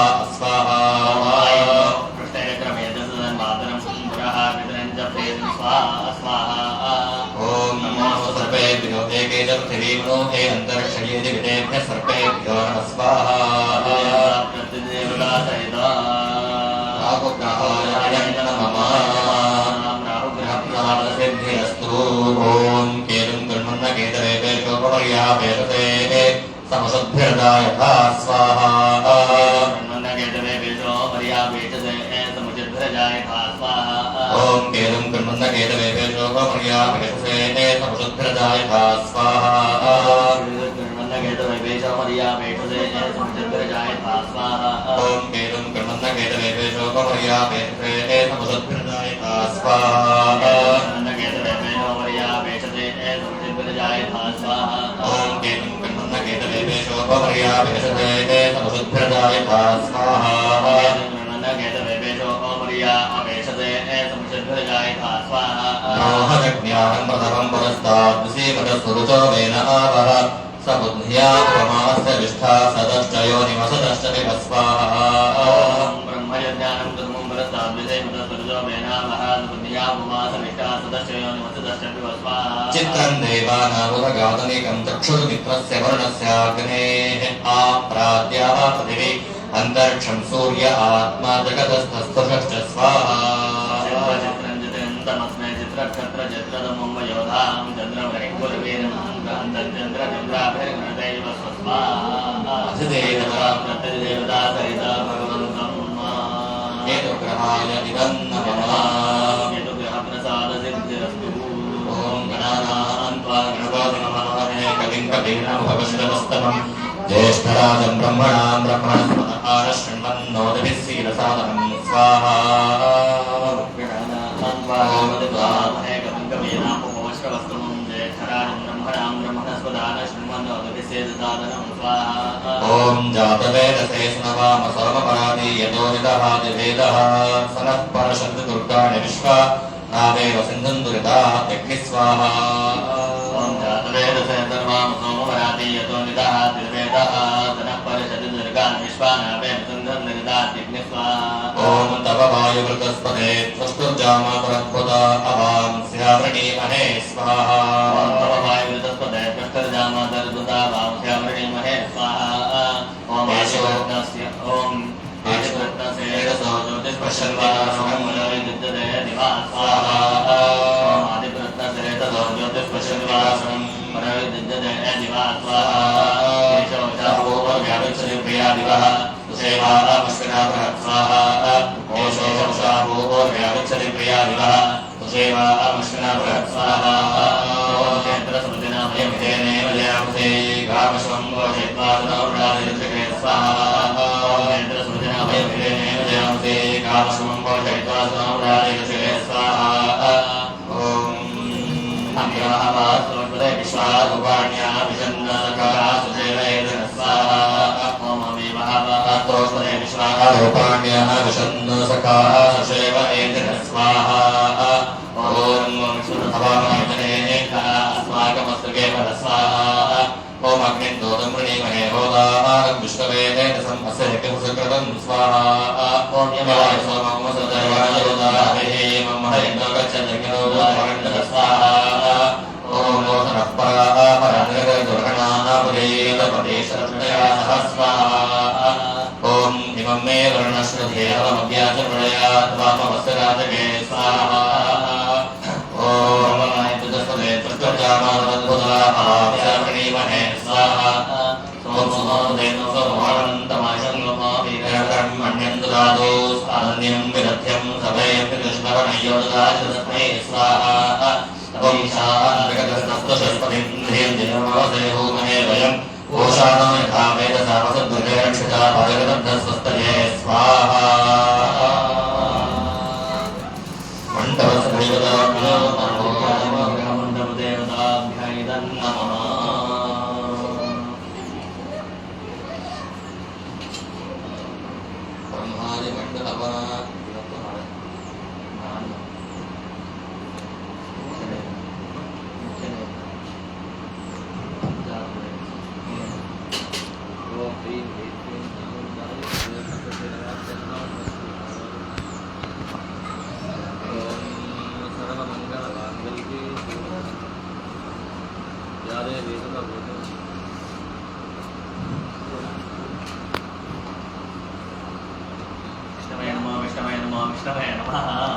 ॐ नमो सर्पेभ्यो एके च पृथिवीमनो हे अन्तरिक्षयेति विदेभ्यः सर्पेभ्यो नमः स्वाहा राहुग्रहाय नमः राहुग्रहसिद्धिरस्तु ॐ केतुं गृह्णन्न केतवेभ्योपपर्यापेतते समसद्भिर्दाय यथा स्वाहा ॐ केतुं गृह्णन्न केतवेभ्योपपर्यापेतते समसद्भिर्दाय यथा स्वाहा ॐ केतुं गृह्णन्न केतवेभ्योपपर्यापेतते समसद्भिर्दाय यथा स्वाहा ॐ केतुं गृह्णन्न केतवेभ्योपपर्यापेतते समसद्भिर्दाय यथा स्वाहा रोहजज्ञानं प्रथमं पुरस्ताद्विषीमतस्वरुचो वेन आवः स बुद्ध्या उपमास्य विष्ठा सदश्च योनिमसदश्च विभस्वाहा ब्रह्मज्ञानं प्रथमं पुरस्ताद्विषीमतस्वरुचो वेन आवः स बुद्ध्या उपमास्य विष्ठा सदश्च योनिमसदश्च विभस्वाहा चित्रं देवानामुदगातनिकं चक्षुर्मित्रस्य वर्णस्याग्नेः आप्राद्याः पृथिवी अन्तरिक्षं सूर्य आत्मा जगतस्थस्थुषश्च स्वाहा केतुग्रहाय इदं नमः ॐ गणानां त्वा गणपतिमहामहे कविं कवीनामुपविष्टमस्तमम् ज्येष्ठराजं ब्रह्मणां ब्रह्मणस्पतः शृण्वन्नोदिभिः सीदसादनं स्वाहा ॐ जातवेदसे सुनवाम सोमपरादि यतो निदहादिवेदः सनः परशब्ददुर्गाणि विश्वा नादेव सिन्धुं दुरिता यज्ञस्वाहा ॐ जातवेदसे सर्वां सोमपरादि यतो निदहादिवेदः सनः परशब्ददुर्गाणि विश्वा नादेव सिन्धुं दुरिता यज्ञस्वाहा ॐ तव वायुवृतस्पते त्वष्टुर्जामातरद्भुता अवां स्यावृणीमहे स्वाहा ॐ तव वायुवृतस्पते त्वष्टुर्जामातरद्भुता अवां स्यावृणीमहे स्वाहा ॐ आदिवृत्तस्य ॐ आदिवृत्तस्य रसो ज्योतिष्पश्यन्वासमनुविद्यते दिवा स्वाहा ॐ आदिवृत्तस्य रसो ज्योतिष्पश्यन्वासमनुविद्यते दिवा स्वाहा केशो शाहो व्याविच्छति प्रिया दिवः सुसेवा अमस्विना बृहत् स्वाहा केशो शाहो व्याविच्छति प्रिया दिवः सुसेवा अमस्विना बृहत् स्वाहा ॐ क्षेत्रसमुदिना मयमितेनेव जयामसे गामश्वं भोजयित्वा तनौर्णादिऋषिके स्वाहा ॐ क्षेत्रसमुदिना मयमितेनेव जयामसे गामश्वं भोजयित्वा तनौर्णादिऋषिके स्वाहा ॐ अग्रमहावास्वस्पदे विश्वारूपाण्या विषन्नसखा सुसेवयेन स्वाहा ॐ अमीमहावास्वस्पदे विश्वारूपाण्या विषन्नसखा सुसेवयेन स्वाहा ॐ विष्णुभवामहे अस्माकमस्तके परस्वाहा ॐ अग्निन्दोतं वृणीमहे होदाहारं विश्ववेदेन सम्मस्य किंसकृतं स्वाहा ॐ यमाय सोमं सदैवाय योदाहरे मम हरिणो गच्छति स्वाहा ॐ मोहनः परापरनिर्गुर्गणानामुदीतपदेशरत्नया सह स्वाहा ॐ इमं मे वर्णश्रुधेहमभ्याचमृणयात् वामवस्य राजगे स्वाहा ॐ ममायतुजस्पदे त्वष्टजामानवद्भुता महाव्यावृणीमहे स्वाहा सोमो ददातु स्वानन्द्यं विदध्यं सभयं कृष्णवर्णयो ददातु तस्मै स्वाहा तवं शान्तकस्तस्वशस्पतिं ह्रियं दिनमोदे भूमहे वयम् ओषाणो यथा वेदसा वसद्गुरुते रक्षिता भगवदब्धस्वस्तये स्वाहा मण्डपदेवताभ्यै नमः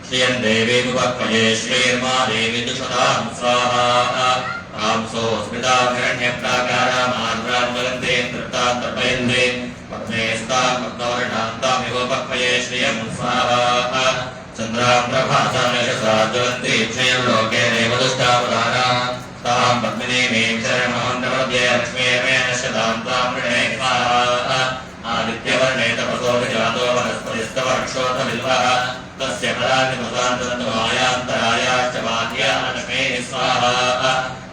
श्रियं देवी विपक्वये श्रीर्मा देवी दुषतां स्वाहा कांसो स्मृताभिरण्यप्राकारामार्द्राज्वलन्ते तृप्तान्तर्पयन्ते पद्मे स्तां पद्मवर्णान्तामिव पक्वये श्रियं स्वाहा चन्द्रां प्रभासां यशसा ज्वलन्ति क्षयलोके देवदुष्टावदाना तां पद्मिनीमीं शरणमहं प्रपद्ये लक्ष्मीर्मे नश्यतां तां वृणे स्वाहा आदित्यवर्णे तपसो विजातो वनस्पतिस्तवर्क्षोऽथविल्वः तस्य फलानिमसान्तमायान्तरायाश्च बाध्या लक्ष्मी स्वाहा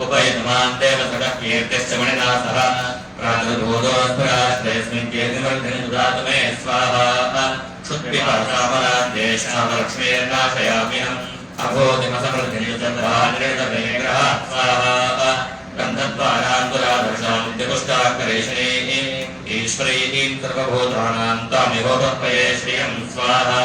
उपैतमान् देवसखः कीर्तिश्च मणिना सह प्रातर्भूतोऽस्पराश्रेऽस्मिन् कीर्तिवर्धिनि दुदातु मे स्वाहा क्षुत्पिपासामरान्देशामलक्ष्मीर्नाशयाम्यहम् अभूतिमसमृद्धिनि चन्द्रानिर्णवेग्रः स्वाहा गन्धद्वारान्तुरादर्शां नित्यपुष्टाकरेशिनी ईश्वरीं सर्वभूतानां तामिवोपक्वये श्रियं स्वाहा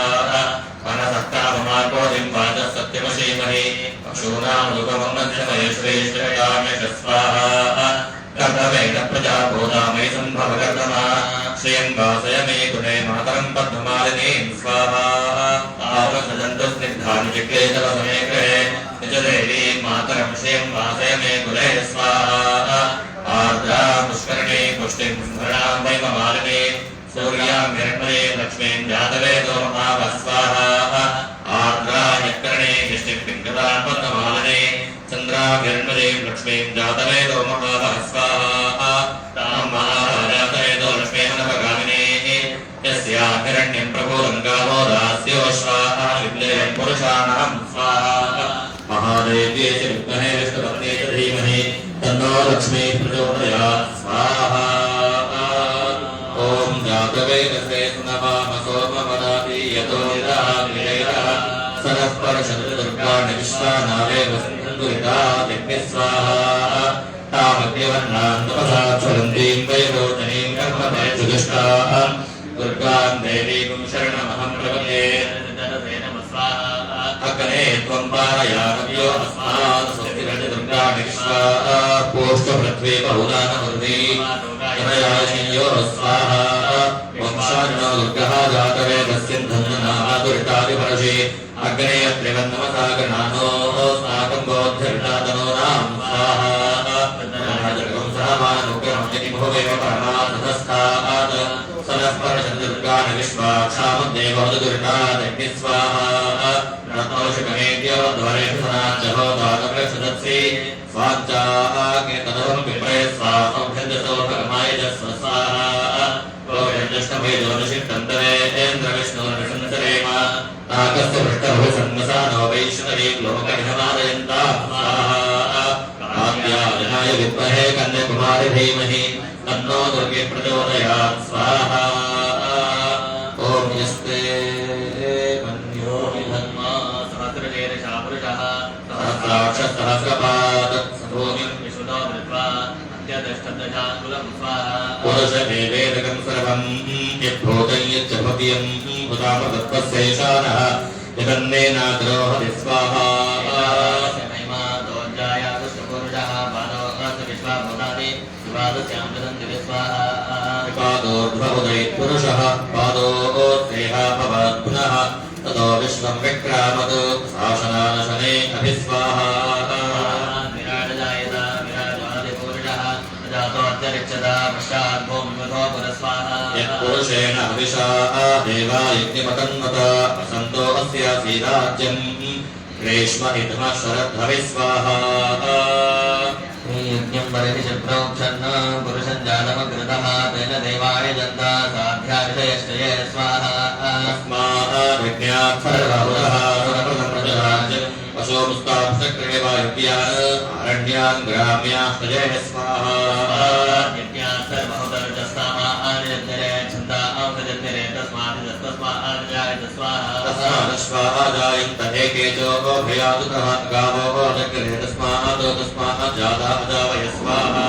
मनसक्तापमार्कोदिं वाचः सत्यमशीमहि पशूनां लोकमन्नध्यमये श्रीश्रेयामेष स्वाहा कर्तवेन प्रजाभूतामयि सम्भवकर्तमा श्रियं वासय मे गुणे मातरं पद्ममालिनीं स्वाहा आवसजन्तु स्निग्धानि चिक्लेशवसमे गृहे निजदेवीं मातरं श्रियं वासय मे गुणे स्वाहा आर्द्रा पुष्करिणी पुष्टिं स्मृणां वैममालिनी सूर्यां हिरण्मये लक्ष्मीं जातवेदो महावस्वाहा आर्द्रा यत्कर्णे यष्टिं पिङ्गलां पद्ममालिनी चन्द्रां हिरण्मयीं लक्ष्मीं जातवेदो महावस्वाहा तां महाजातवेदो लक्ष्मीमनपगामिनी यस्यां हिरण्यं प्रभुरं गावो दास्योश्वाहा विद्येयं पुरुषाणां स्वाहा महादेव्ये च विद्महे विष्णुपत्न्यै च धीमहि तन्नो लक्ष्मी प्रचोदयात् स्वाहा ॐ जातवेदसे सुनवाम सोमवदाति यतो निराविरेयः सरः परशतुर्गाणि विश्वानावेव सिन्धुरितादिग्नि स्वाहा तामग्निवर्णां तपसा ज्वलन्तीं वैरोचनीं कर्मते सुदुष्टाः दुर्गां देवीं शरणमहं प्रपद्ये अग्ने त्वं पारयामव्यो अस्मात् स्वस्तिरजदुर्गाणि विश्वा पोष्टपृथ्वी बहुदानमूर्ति जनयाशिन्यो स्वाहा वंशान्नो दुर्गः जातवेदस्यन्धन्नादुरितादिपरशि अग्ने त्रिवन्नमसा गणानो साकं बोध्यर्तातनूनां स्वाहा राजर्गं सहमानुग्रहं यदि भोगेव परमानन्दस्थात् सनः परशन्दुर्गाणि विश्वाक्षामद्देवोदुर्गादग्नि स्वाहा रत्नोषकमेद्यो द्वारेषु सनाच्चहो दातप्रक्षदत्सि स्वाञ्चाग्नितनवं विप्रय स्वासौभ्यन्दसो भगमाय जस्व स्वाहा गोविन्दष्टभेदोनिषिद्धन्तवेन्द्रविष्णुर्विष्णुसरेम नागस्य पृष्ठभुसन्मसानो वैष्णवीं लोकनिधमादयन्ता स्वाहा काव्याजनाय विद्महे कन्याकुमारि धीमहि तन्नो दुर्गे प्रचोदयात् स्वाहा ॐ यस्ते मन्यो विधन्मा सहस्रशीर्षा पुरुषः सहस्राक्षसहस्रपाद भूमिं विशुद्धो धृत्वा अत्यदष्टदशाङ्गुलं स्वाहा पुरुषमेवेदकं सर्वं यद्भूतं यच्च भव्यं उदापतत्त्वस्यैशानः यदन्नेनाद्रोहति स्वाहा भवनानि विवादस्यां वदन्ति विस्वाहा पादोर्ध्वोदयेत् पुरुषः पादोऽस्तेह भवत् पुनः ततो विश्वं विक्रामत् शासनानशने अभिस्वाहा विराजजायत विराजादिपूरुषः जातो अत्यरिक्षता पश्चात् भूमिमथो पुरस्वाहा यत्पुरुषेण हविषा देवा यज्ञमतन्वत वसन्तो अस्यासीदाज्यम् ग्रीष्म इदमः शरद्धविस्वाहा यज्ञं परिषि प्रोक्षन् पुरुषं जातमकृतः तेन देवाय जन्ता साध्याविषयश्चये स्वाहा तस्माद्यज्ञात् सर्वहुतः सर्वप्रजराज्यम् पशोमुस्ताप्सक्रिये वायुव्यान् अरण्यान् ग्राम्याश्चये स्वाहा यज्ञात् सर्वहुतर्जस्तामानिजन्तिरे छन्दा औषजन्तिरे तस्मात् तस्मादश्वाजायन्त एकेचो भयादुतः गावो जग्रे तस्मात् जाता अजावय स्वाहा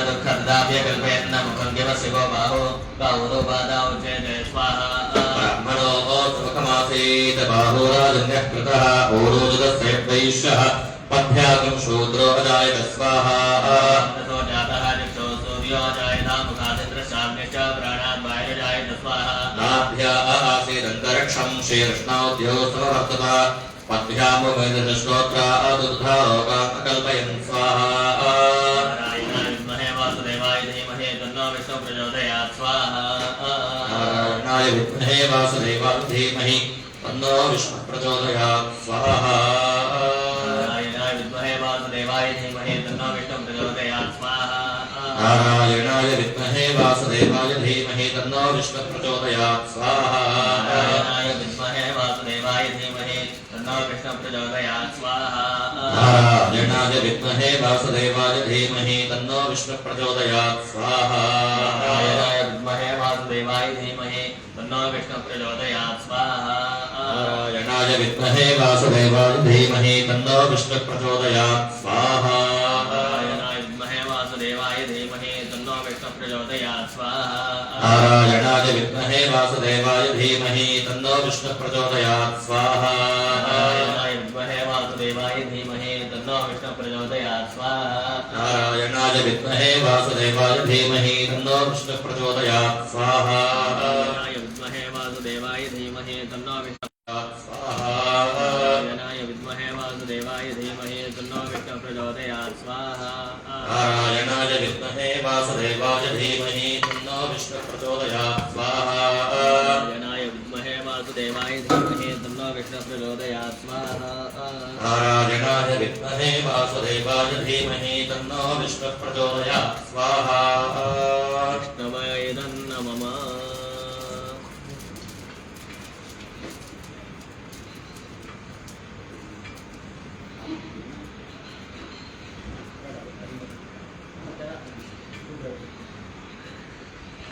दुःखदाभ्यकल्पेन्न मुखं शिवो बाहो गावोपादाौ चेदे स्वाहा ब्राह्मणो सुखमासीत् बाहुराजन्यः कृतः ओरोदस्य वैश्यः पद्भ्यागं शूद्रो अजायत स्वाहा ततो जातः दिक्षो सूर्यो जायता मुखादिन्द्रश्चाग्निश्च प्राणात् वायुर्जायत स्वाहा नाभ्या आसीदन्तरिक्षं शीर्ष्णोद्यो समवर्तत पद्भ्यामुमेन्द्रश्रोत्रा दुग्धारोगान् अकल्पयन् स्वाहा नारायणाय विद्महे वासुदेवाय धीमहि तन्नो विष्णुः प्रचोदयात् स्वाहा नारायणाय विद्महे वासुदेवाय धीमहि तन्नो विष्णुः प्रचोदयात् स्वाहा नारायणाय विद्महे वासुदेवाय धीमहि तन्नो विष्णुः प्रचोदयात् स्वाहा नारायणाय विद्महे वासुदेवाय धीमहि तन्नो विष्णुः प्रचोदयात् स्वाहा नारायणाय विद्महे वासुदेवाय धीमहि तन्नो विष्णुः प्रचोदयात् स्वाहा नारायणाय विद्महे वासुदेवाय धीमहि तन्नो विष्णुः प्रचोदयात् स्वाहा नारायणाय विद्महे वासुदेवाय धीमहि तन्नो विष्णुः प्रचोदयात् स्वाहा नारायणाय विद्महे वासुदेवाय धीमहि तन्नो विष्णुः प्रचोदयात् स्वाहा नारायणाय विद्महे वासुदेवाय धीमहि तन्नो विष्णुः प्रचोदयात् स्वाहा नारायणाय विद्महे वासुदेवाय धीमहि तन्नो विष्णुः प्रचोदयात् स्वाहा नारायणाय विद्महे वासुदेवाय धीमहि तन्नो विष्णुः प्रचोदयात् स्वाहा नारायणाय विद्महे वासुदेवाय धीमहि तन्नो विष्णुः प्रचोदयात् स्वाहा नारायणाय विद्महे वासुदेवाय धीमहि तन्नो विष्णुः स्वाहा नारायणाय विद्महे वासुदेवाय धीमहि तन्नो विष्णुः प्रचोदयात् स्वाहा नारायणाय विद्महे वासुदेवाय धीमहि तन्नो विष्णुः प्रचोदयात् स्वाहा नारायणाय विद्महे वासुदेवाय धीमहि तन्नो विष्णुः प्रचोदयात् स्वाहा नारायणाय विद्महे वासुदेवाय धीमहि तन्नो विष्णुः प्रचोदयात् स्वाहा विष्णवे नमः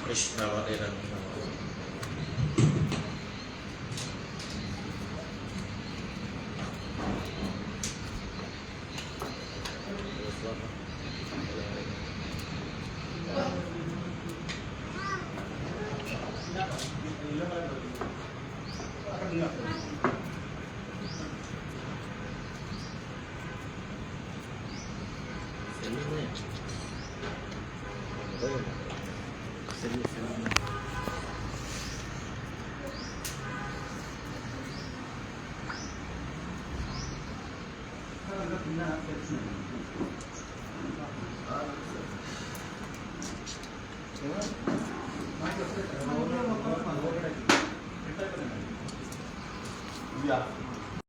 कृष्णवदे Yeah.